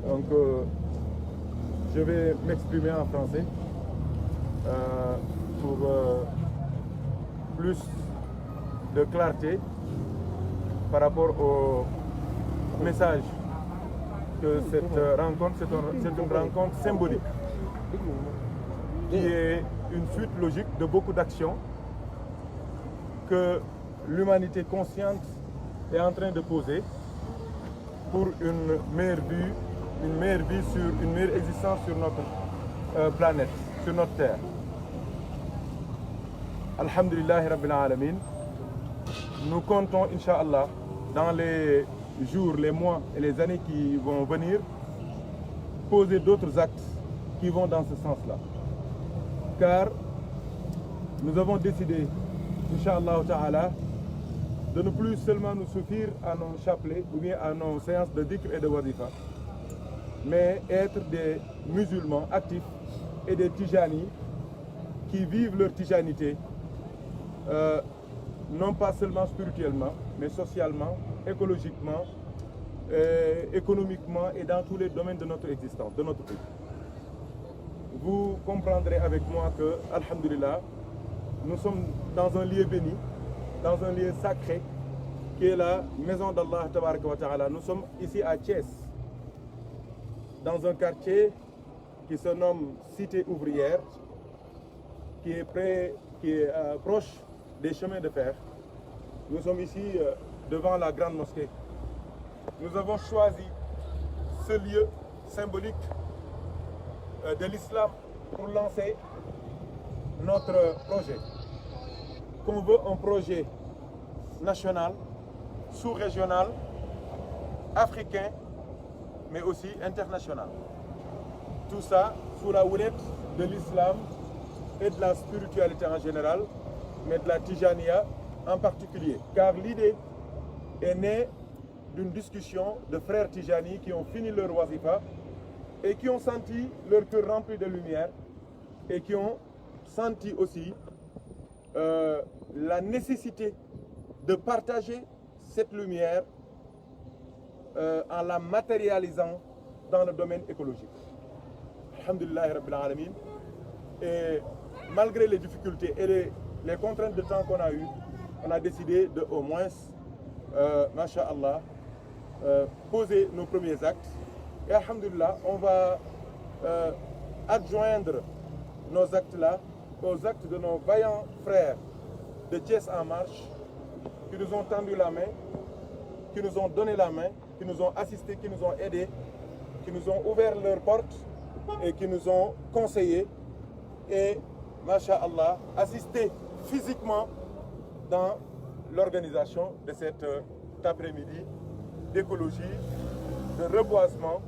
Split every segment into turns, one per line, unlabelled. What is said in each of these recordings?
Donc, je vais m'exprimer en français pour plus de clarté par rapport au message que cette rencontre, c'est une rencontre symbolique qui est une suite logique de beaucoup d'actions que l'humanité consciente est en train de poser pour une meilleure vie, une meilleure existence sur notre planète, sur notre terre. Alhamdulillah Rabbil Alamin. Nous comptons, Inch'Allah, dans les jours, les mois et les années qui vont venir, poser d'autres actes qui vont dans ce sens-là. Car nous avons décidé, Inch'Allah Ta'ala, de ne plus seulement nous suffire à nos chapelets ou bien à nos séances de dhikr et de wadifa, mais être des musulmans actifs et des tijanis qui vivent leur tijanité, non pas seulement spirituellement, mais socialement, écologiquement, économiquement et dans tous les domaines de notre existence, de notre vie. Vous comprendrez avec moi que, alhamdulillah, nous sommes dans un lieu béni, dans un lieu sacré, qui est la maison d'Allah Tabaraka wa Ta'ala. Nous sommes ici à Thiès, dans un quartier qui se nomme Cité Ouvrière, qui est proche des chemins de fer. Nous sommes ici devant la grande mosquée. Nous avons choisi ce lieu symbolique de l'islam pour lancer notre projet. Qu'on veut un projet national, sous-régional, africain, mais aussi international. Tout ça sous la houlette de l'islam et de la spiritualité en général, mais de la Tijaniya en particulier. Car l'idée est née d'une discussion de frères Tijani qui ont fini leur wazifa et qui ont senti leur cœur rempli de lumière et qui ont senti aussi la nécessité de partager cette lumière en la matérialisant dans le domaine écologique. Alhamdulillah Rabbil Alamin. Et malgré les difficultés et les contraintes de temps qu'on a eues, on a décidé de au moins, masha'Allah, poser nos premiers actes. Et alhamdulillah, on va adjoindre nos actes-là aux actes de nos vaillants frères de Thiès en marche, qui nous ont tendu la main, qui nous ont donné la main, qui nous ont assistés, qui nous ont aidés, qui nous ont ouvert leurs portes et qui nous ont conseillés et, masha'Allah, assistés physiquement dans l'organisation de cet après-midi d'écologie, de reboisement,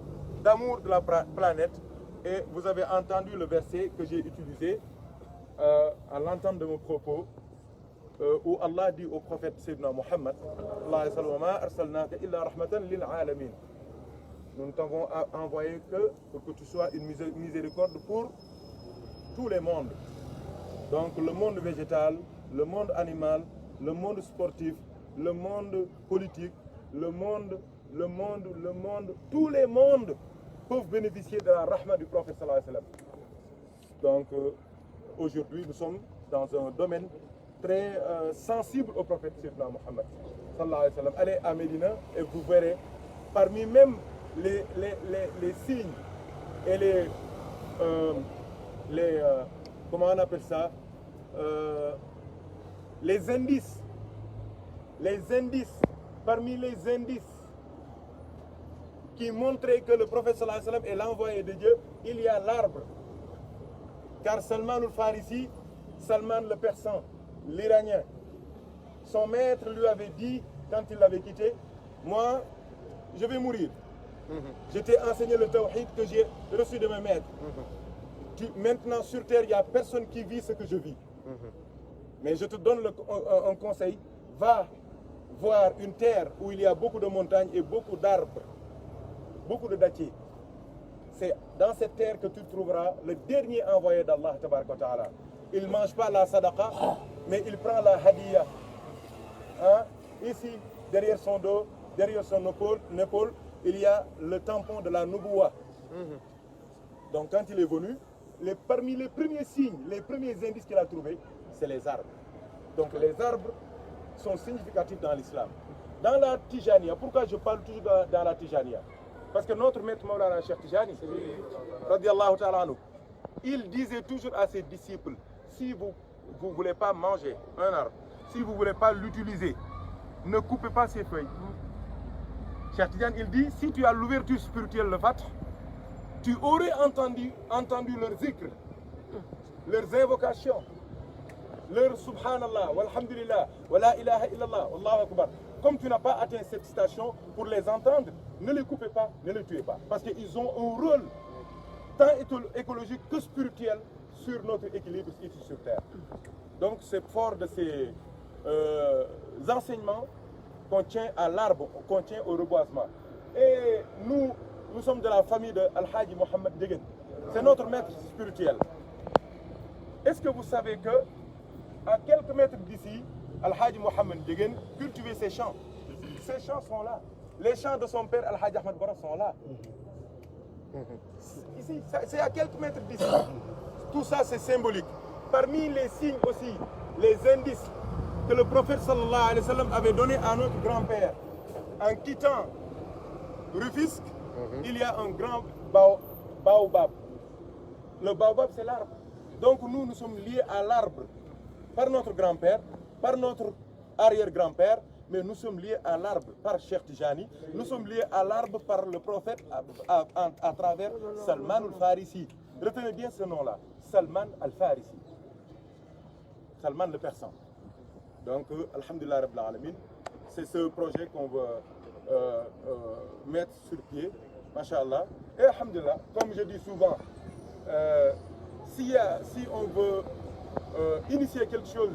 d'amour de la planète. Et vous avez entendu le verset que j'ai utilisé à l'entente de mon propos, où Allah dit au prophète Sayyidina Muhammad, nous ne t'avons envoyé que pour que tu sois une miséricorde pour tous les mondes. Donc le monde végétal, le monde animal, le monde sportif, le monde politique, le monde, tous les mondes peuvent bénéficier de la rahma du prophète sallallahu alayhi wa sallam. Donc aujourd'hui nous sommes dans un domaine très sensible au prophète Sayyidina Muhammad sallallahu alayhi wa sallam. Allez à Médina et vous verrez parmi même les signes et comment on appelle ça, les indices, parmi les indices qui montraient que le prophète sallallahu alayhi wa sallam est l'envoyé de Dieu, il y a l'arbre. Car Salman al-Farisi, Salman le Persan, l'Iranien, son maître lui avait dit, quand il l'avait quitté, moi, je vais mourir. Je t'ai enseigné le tawhid que j'ai reçu de mes maîtres. Maintenant, sur terre, il n'y a personne qui vit ce que je vis. Mais je te donne un conseil, va voir une terre où il y a beaucoup de montagnes et beaucoup d'arbres, beaucoup de dattiers. C'est dans cette terre que tu trouveras le dernier envoyé d'Allah. Il ne mange pas la sadaqa, mais il prend la hadiya. Hein? Ici, derrière son dos, derrière son épaule, il y a le tampon de la Nubuwa. Donc quand il est venu, parmi les premiers signes, les premiers indices qu'il a trouvés, c'est les arbres. Donc les arbres sont significatifs dans l'islam. Dans la Tijaniya, pourquoi je parle toujours dans la Tijaniya? Parce que notre maître Maulana Cheikh Tijani, radiallahu ta'ala anhu, il disait toujours à ses disciples, si vous ne voulez pas manger un arbre, si vous ne voulez pas l'utiliser, ne coupez pas ses feuilles. Cheikh Tijani, il dit, si tu as l'ouverture spirituelle, le Fatr, tu aurais entendu leurs zikr, leurs invocations, leur subhanallah, walhamdulillah, wa la ilaha illallah, wallahu akbar. Comme tu n'as pas atteint cette station, pour les entendre, ne les coupez pas, ne les tuez pas. Parce qu'ils ont un rôle tant écologique que spirituel sur notre équilibre ici sur Terre. Donc c'est fort de ces enseignements qu'on tient à l'arbre, qu'on tient au reboisement. Et nous sommes de la famille de Al-Hajj Mohamed Degen. C'est notre maître spirituel. Est-ce que vous savez que à quelques mètres d'ici, Al-Hajj Mohamed Degen cultivait ses champs. Ces champs sont là. Les champs de son père Al-Hajj Ahmed Bara sont là. Ici, c'est à quelques mètres d'ici. Tout ça, c'est symbolique. Parmi les signes aussi, les indices que le prophète sallallahu alayhi wa sallam avait donné à notre grand-père en quittant Rufisque, il y a un grand baobab. Le baobab, c'est l'arbre. Donc nous sommes liés à l'arbre par notre grand-père, par notre arrière-grand-père, mais nous sommes liés à l'arbre par Cheikh Tijani, nous sommes liés à l'arbre par le prophète à travers Salman al-Farisi. Retenez bien ce nom-là, Salman al-Farisi. Salman le Persan. Donc, alhamdulillah rabbil alamin, c'est ce projet qu'on veut mettre sur pied, masha'Allah. Et alhamdulillah, comme je dis souvent, si on veut initier quelque chose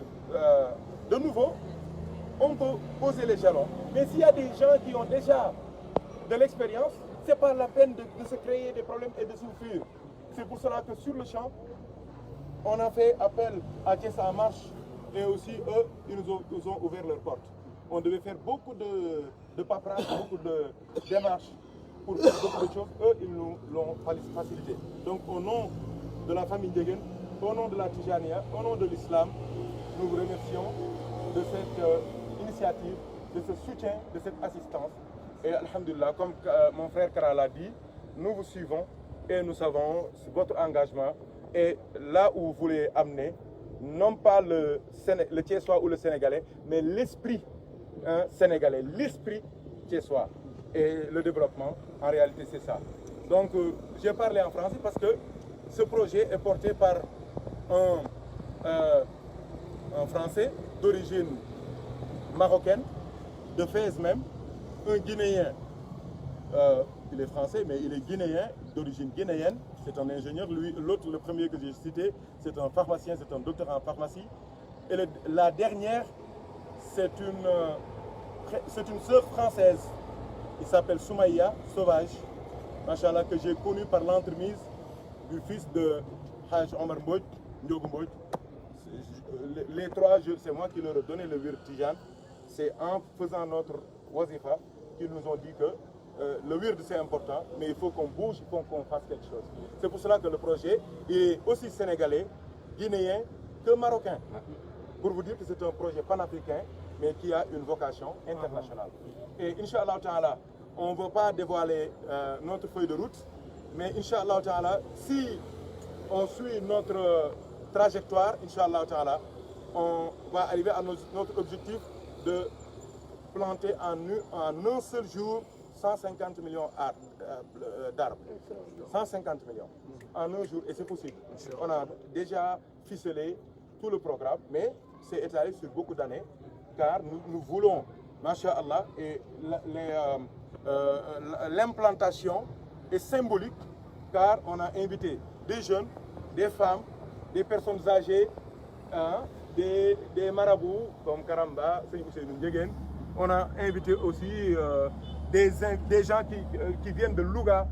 de nouveau, on peut poser les jalons. Mais s'il y a des gens qui ont déjà de l'expérience, ce n'est pas la peine de se créer des problèmes et de souffrir. C'est pour cela que sur le champ, on a fait appel à Thiès en marche et aussi eux, ils nous ont ouvert leurs portes. On devait faire beaucoup de paperasse, beaucoup de démarches pour faire beaucoup de choses. Eux, ils nous l'ont facilité. Donc au nom de la famille Degen, au nom de la Tijaniya, au nom de l'islam, nous vous remercions de cette initiative, de ce soutien, de cette assistance. Et alhamdulillah, comme mon frère Kara l'a dit, nous vous suivons et nous savons votre engagement. Et là où vous voulez amener, non pas le Thiessois ou le Sénégalais, mais l'esprit sénégalais, l'esprit thiessois. Et le développement, en réalité, c'est ça. Donc, j'ai parlé en français parce que ce projet est porté par un Français d'origine marocaine, de Fès même, un Guinéen, il est français, mais il est guinéen, d'origine guinéenne, c'est un ingénieur. L'autre, le premier que j'ai cité, c'est un pharmacien, c'est un docteur en pharmacie. Et la dernière, c'est une sœur française, il s'appelle Soumaïa Sauvage, machallah, que j'ai connue par l'entremise du fils de Haj Omar Mbodj, Ndiogu Mbodj. Les trois, c'est moi qui leur ai donné le wird Tijan. C'est en faisant notre wazifa qu'ils nous ont dit que le wird c'est important, mais il faut qu'on bouge, il faut qu'on fasse quelque chose. C'est pour cela que le projet est aussi sénégalais, guinéen que marocain. Pour vous dire que c'est un projet panafricain, mais qui a une vocation internationale. Et Inch'Allah Ta'ala, on ne veut pas dévoiler notre feuille de route, mais Inch'Allah Ta'ala, si on suit notre trajectoire, Inch'Allah Ta'ala, on va arriver à notre objectif de planter en un seul jour 150 millions d'arbres. 150 millions en un jour, et c'est possible. On a déjà ficelé tout le programme, mais c'est étalé sur beaucoup d'années, car nous voulons, masha'Allah, et l'implantation est symbolique, car on a invité des jeunes, des femmes, des personnes âgées, des marabouts comme Karamba, on a invité aussi des gens qui viennent de Louga,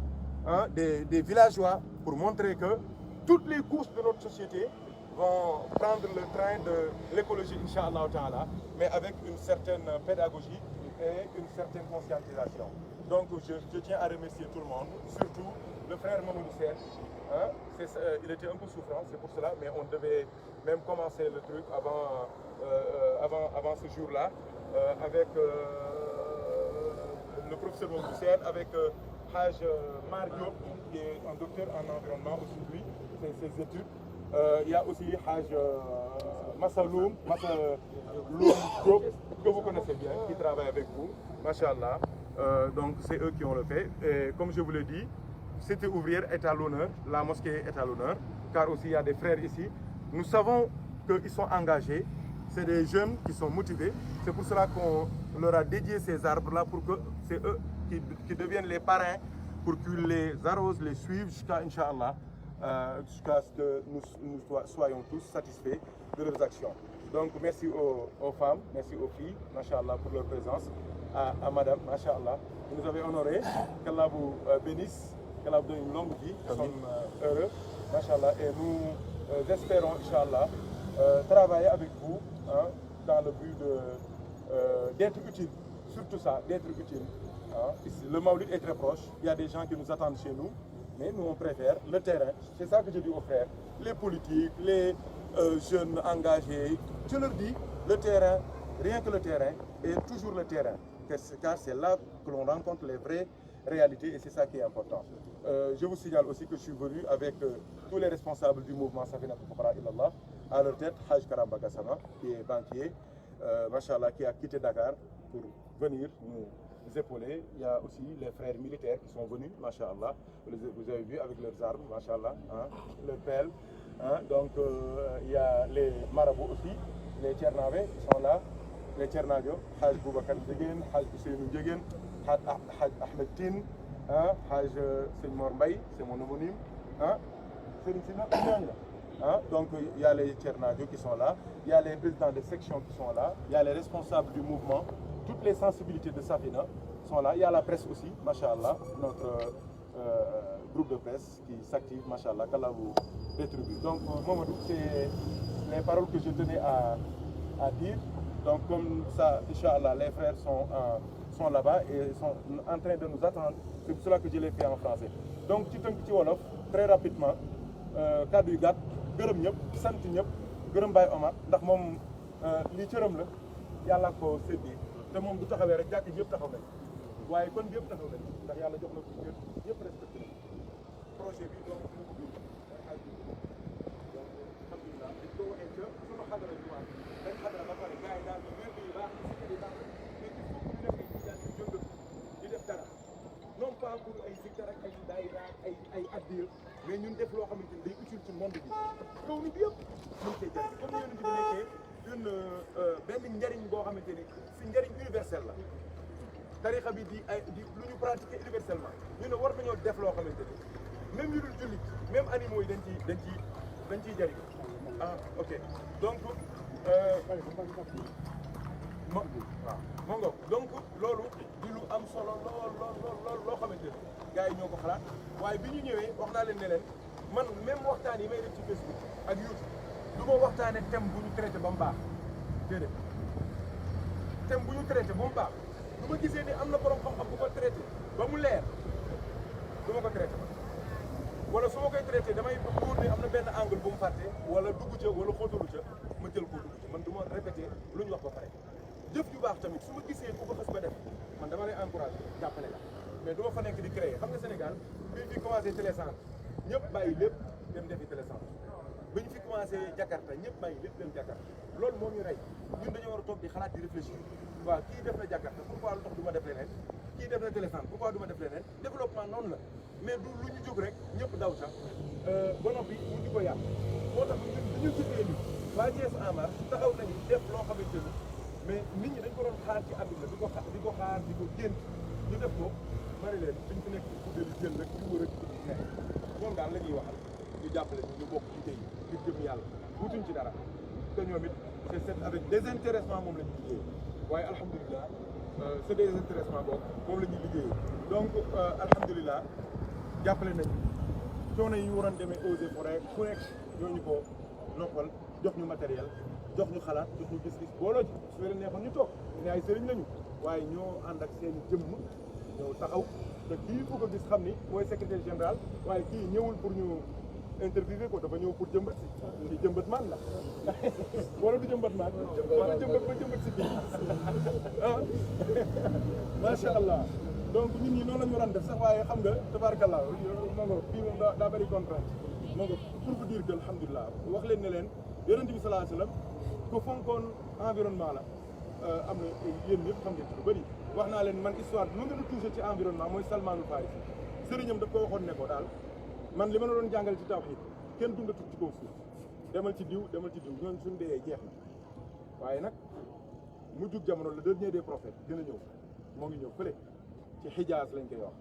des villageois, pour montrer que toutes les couches de notre société vont prendre le train de l'écologie, Inch'Allah Ta'ala, mais avec une certaine pédagogie et une certaine conscientisation. Donc je tiens à remercier tout le monde, surtout le frère Mamadou Sène. Hein, il était un peu souffrant, c'est pour cela, mais on devait même commencer le truc avant ce jour-là, avec le professeur Mamadou Sène, avec Haj Mario, qui est un docteur en environnement aujourd'hui, ses études. Il y a aussi Haj Massaloum Diop, que vous connaissez bien, qui travaille avec vous, Machallah. Donc c'est eux qui ont le fait. Et comme je vous l'ai dit, Cité ouvrière est à l'honneur, la mosquée est à l'honneur, car aussi il y a des frères ici. Nous savons qu'ils sont engagés, c'est des jeunes qui sont motivés. C'est pour cela qu'on leur a dédié ces arbres-là, pour que c'est eux qui deviennent les parrains, pour qu'ils les arrosent, les suivent jusqu'à Inch'Allah, jusqu'à ce que nous soyons tous satisfaits de leurs actions. Donc merci aux femmes, merci aux filles, Masha'Allah, pour leur présence, à madame, Masha'Allah. Vous nous avez honorés, qu'Allah vous bénisse, qu'Allah vous donne une longue vie, nous sommes heureux, Masha'Allah, et nous espérons, Inch'Allah, travailler avec vous, hein, dans le but d'être utile, surtout ça, d'être utile. Hein. Le Maulid est très proche, il y a des gens qui nous attendent chez nous, mais nous on préfère le terrain. C'est ça que je dis aux frères, les politiques, les jeunes engagés, je leur dis, le terrain, rien que le terrain, et toujours le terrain, car c'est là que l'on rencontre les vraies réalités et c'est ça qui est important. Je vous signale aussi que je suis venu avec tous les responsables du mouvement Safinat Al-Fuqara Ilallah, à leur tête Haj Karamba Gassama, qui est banquier, Machallah, qui a quitté Dakar pour venir nous épauler. Il y a aussi les frères militaires qui sont venus, Machallah, vous avez vu avec leurs armes, Machallah, hein, leurs pelles. Hein, donc il y a les marabouts aussi, les Tchernavé qui sont là, les Tchernadio, Haj Boubacar Djegen, Haj Ousseinou Djegen, Haj Ahmed Tine, hein, Haj Seigneur Mbaye, c'est mon homonyme. Hein, hein, donc il y a les Tchernadio qui sont là, il y a les présidents des sections qui sont là, il y a les responsables du mouvement, toutes les sensibilités de Safina sont là, il y a la presse aussi, Masha'Allah, notre groupe de presse qui s'active, Masha'Allah, qu'Allah vous rétribue. Donc Mamadou, c'est les paroles que je tenais à dire. Donc comme ça, Inch'Allah, les frères sont là-bas et sont en train de nous attendre. C'est pour cela que je l'ai fait en français. Donc ci tënk ci wolof très rapidement, kàddu yu gàtt, gërëm ñëpp, sant ñëpp, gërëm Baye Omar ndax moom lii cëram la, yàlla ko séddee te moom bu taxawee rek jàkk yëpp taxaw nañ waaye kon bi yëpp taxaw nañ ndax yàlla jox na ko ñëpp yëpp respecté nañ projet bi donc mu ko bind donc alhamdulilah dañ ko waxee ca sunu xadara bi waat dañ xadara ba pare gars yi daal di wér bi baax si di baax mais il faut que ñu def ay daal di jëngatu di def dara non pas pour ay zikar ak ay daayira ay addiya mais ñun def loo xamante ni day utile ci monde bi kaw ni bi yëpp mën cee jëriñ comme yéen bi nekkee une benn njëriñ boo xamante ni si njëriñ universel la tarixa bi di lu ñu pratiquer universellement ñu ne war nañoo def loo xamante ni même yu dul jullit même animaux yi dañ ciy jëriñ ah ok donc waaw donc loolu di lu am solo lool loo xamante ni gars yi ñoo ko xalaat waaye bi ñu ñëwee wax naa leen ne leen man même waxtaan yi may def ci Facebook ak YouTube du ma waxtaanee thème bu ñu traité ba mu baax déedéet thème bu ñu traité ba mu baax du ma gisee ni am na borom xam-xam bu ko traité ba mu leer du ma ko traité wala su ma koy traité damay wóor ne am na benn angle bu mu fàtte wala dugg ca wala xóotalu ca ma jël ko dugg ca man du ma répété lu ñu wax ba pare. jëf ju baax tamit su ma gisee ku ko xës ba def man dama lay encouragé jàppale la mais du ma fa nekk di créer xam nga Sénégal bi fi commencé télécentre ñëpp bàyyi lépp dem defi télécentre ba ñu fi commencé Jakarta ñëpp bàyyi lépp dem Jakarta loolu moo ñu rey ñun dañoo war a toog di xalaat di réfléchir waaw kii def na Jakarta pourquoi lu tax du ma def leneen kii def na télécentre pourquoi du ma def leneen développement noonu la mais du lu ñu jóg rek ñëpp daw sax ba noppi mu di ko yàq moo tax ñun du ñu gisee ni waa Thiès en marche taxaw nañu def loo xamante ni mais nit ñi dañ ko doon xaar ci àdduna di ko xaar di ko gént ñu def ko mari leen suñ fi nekk di jël rek ñu wër a di xeex moom daal la ñuy waxal ñu jàppale ñu bokk ci tey ngir jëm yàlla wutuñ ci dara te ñoom it c'est avec désintéressement moom la ñuy liggéey waaye alhamdulilah ce désintéressement boobu moom la ñuy liggéey donc alhamdulilah jàppale nañu coono yi ñu waroon demee eaux et forêt fu nekk ñooñu ko noppal jox ñu matériel jox ñu xalaat jox ñu gis-gis booloo ji su leen neexoon ñu toog ne ay sëriñ lañu waaye ñoo ànd ak seen jëmm ñëw taxaw te kii ku ko gis xam ni mooy secrétaire général waaye kii ñëwul pour ñu interviewé ko dafa ñëw pour jëmbat si ci jëmbat maan la wala du jëmbat maan wala jëmbat ba jëmbat si kii ah macha allah donc ñun ñi noonu la ñu waroon def sax waaye xam nga tabarakallah ma nga fii moom daa bëri contrainte ma nga pour vous dire que alhamdulilah wax leen ne leen yonent bi sallallahu alayhi wa sallam ko fonkoon environnement la am na yéen ñëpp xam ngeen ci lu bëri wax naa leen man histoire bi ma gën a touché ci environnement mooy Salmaanul Farisi sëriñam daf ko waxoon ne ko daal man li ma la doon jàngal ci tawhid kenn dundatul ci kaw suuf demal ci diw ñooñu suñu dee jeex na waaye nag mu jug jamono le dernier des prophètes gën a ñëw moo ngi ñëw fële ci Hijaaz lañ koy wax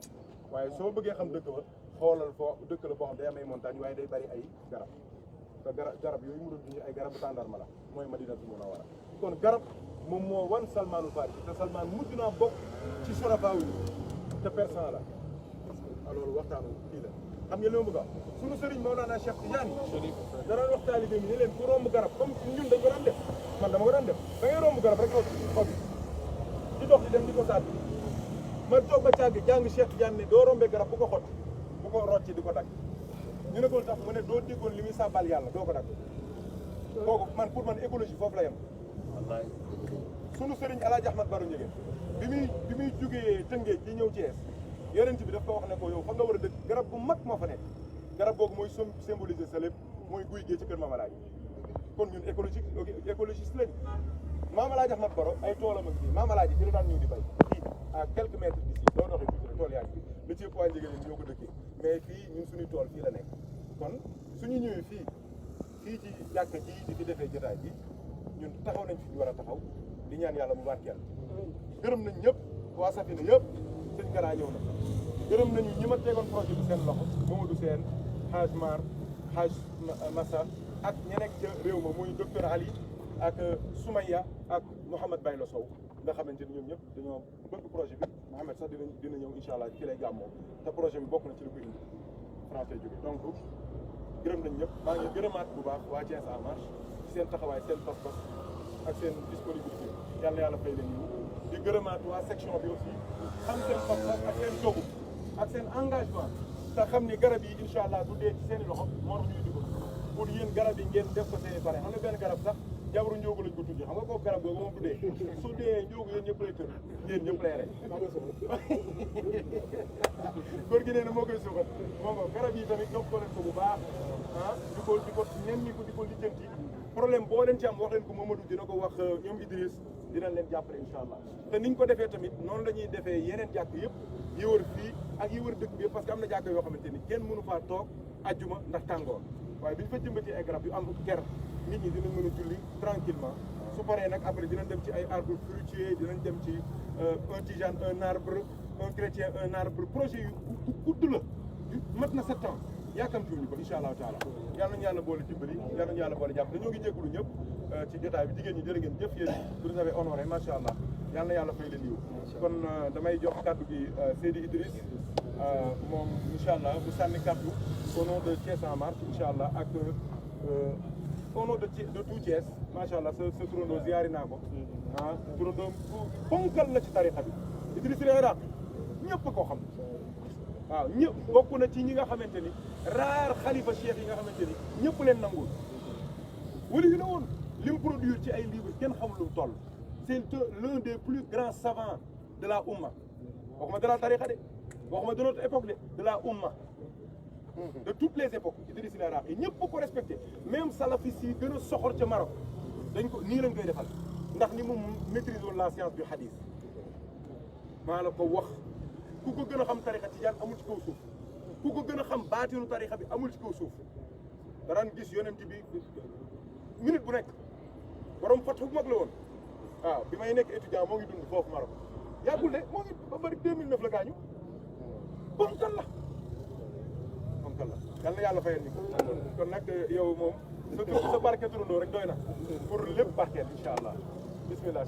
waaye soo bëggee xam dëkk ba xoolal foo dëkk la boo xam day am ay montagne waaye day bari ay garab te garab yooyu mu doon dund ay garabu tàndarma la mooy Madinatul Munawwara kon garab moom moo wan Salmaanul Farisi te Salmaan mujj naa bokk ci surafaa yi te persan la alors waxtaanu kii la xam ngeen li ma bëgg a wax suñu sëriñ Mawlana Cheikh Tidiane dana wax taalibe mi ne leen ku romb garab comme ñun dañ ko daan def man dama ko daan def da ngay romb garab rek xob di dox di dem di ko saat ma toog ba càgg jàng Cheikh Tidiane ne doo rombee garab bu ko xot bu ko rocci di ko dagg ñu ne ko tax mu ne doo déggoon li muy sàbbal yàlla doo ko dagg kooku man pour man écologie foofu la yem wallaay sunu sëriñ Alaaji Ahmad Baro Njëgeen bi muy jógee Tëngéej di ñëw Thiès yonent bi daf ko wax ne ko yow fa nga war a dëkk garab bu mag moo fa nekk garab googu mooy symboliser sa lépp mooy guy gee ci kër Maam Alaaji kon ñun écologiste lañ Maam Alaaji Ahmad Baro ay toolam ak fii Maam Alaaji fi la daan ñëw di bay fii à quelques mètres d'ici doo doxee tuuti tool yaa ngi fi li ci waa Njëgeen ñoo ko dëkkee mais fii ñun suñuy tool fii la nekk kon suñu ñëwee fii ci jàkka ji di fi defee jotaay bi ñun taxaw nañ fi ñu war a taxaw di ñaan yàlla mu barkeel gërëm nañ ñëpp waa Safina yëpp sëñ Kara ñëw na gërëm nañu ñi ma tegoon projet bi seen loxo Mamadou Sène Haj Mar Haj Massa ak ña nekk ca réew ma muy docteur Ali ak Soumaya ak Mouhamed Baylo Sow nga xamante ni ñoom ñëpp dañoo bëgg projet bi Mouhamed sax dina ñëw incha allah ci lay gàmmoo te projet bi bokk na ci li ko indi français jóge donc gërëm nañ ñëpp maa ngi gërëmaat bu baax waa Thiès en marche ci seen taxawaay seen pas-pas ak seen disponibilité yàlla fay leen yiw di gërëmaat waa section bi aussi xam seen pas-pas ak seen dogu ak seen engagement te xam ni garab yi incha allah du dee ci seen i loxo moo tax ñuy dugg pour yéen garab yi ngeen def ko seen i pare xam nga benn garab sax jabaru njóogu lañ ko tuddee xam nga kooku garab googu moom du dee su dee njóogu yéen ñëpp lay tër yéen ñëpp lay rey góor gi nee na moo koy suuxat moo ko garab yi tamit jox ko leen ko bu baax ah di ko ñenn ko di ko lijjanti problème boo leen ci am wax leen ko Mamadou dina ko wax ñoom Idriss dinañ leen jàppale incha allah te niñ ko defee tamit noonu la ñuy defee yeneen jàkk yëpp yi wër fii ak yi wër dëkk bi yëpp parce que am na jàkk yoo xamante ni kenn mënu faa toog ajjuma ndax tàngoor waaye bi ñu fa jëmbatee ay garab yu am ker nit ñi dinañ mën a julli tranquillement su paree nag après dinañ dem ci ay arbre fruitier dinañ dem ci un tijane un arbre un chrétien un arbre projet yu gudd la mat na 7 ans yaakamtuñu ko incha allahu taala yal nañu yàlla boole dimbali yal nañu yàlla boole jàpp dañoo ngi jégalu ñëpp ci jotaay bi jigéen ñi jërë ngeen jëf yéen vous nous avez honoré macha allah yal na yàlla fay leen yiw kon damay jox kàddu gi Seydi Idriss moom incha allah bu sànni kàddu au nom de Thiès en marche incha allah ak au nom de tout Thiès macha allah sa turandoo ziyaari naa ko ah turandoo ponkal la ci tarixa bi Idriss Réra ñëpp koo xam waaw ñëpp bokk na ci ñi nga xamante ni raar xalifa cheikh yi nga xamante ni ñëpp leen nangul wala yu la woon li mu produire ci ay livres kenn xamul lu mu toll c'est l'un des plus grands savants de la umma waxuma de la tariqa de waxuma de notre époque de la umma de toutes les époques Idriss Réra yi ñëpp ko respecté même salafis yi gën a soxor ca Maroc dañ ko nii lañ koy defal ndax ni moom maîtrise woon la science du hadith maa la ko wax ku ko gën a xam tarixa tijaan amul ci kaw suuf ku ko gën a xam baatinu tarixa bi amul ci kaw suuf daraan gis yonent bi minute bu nekk borom fatu bu mag la woon waaw bi may nekk étudiant moo ngi dund foofu Maroc yàggul de moo ngi ba bëri 2009 la gaañu bonkal la yal na yàlla fayal ni ko kon nag yow moom sa barke turandoo rek doy na pour lépp barkeel incha allah bismillah